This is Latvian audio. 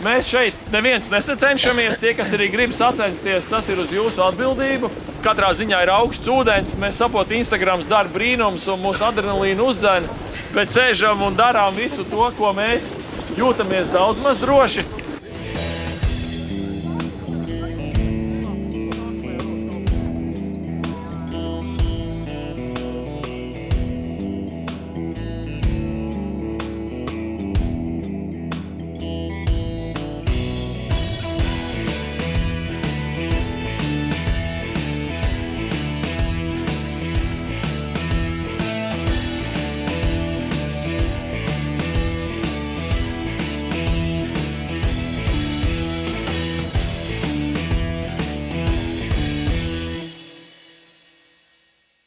Mēs šeit neviens nesacenšamies. Tie, kas arī grib sacensties, tas ir uz jūsu atbildību. Katrā ziņā ir augsts ūdens. Mēs saprotam, Instagrams dara brīnums un mūsu adrenalīnu uzdzen. Bet sēžam un darām visu to, ko mēs jūtamies daudz maz droši.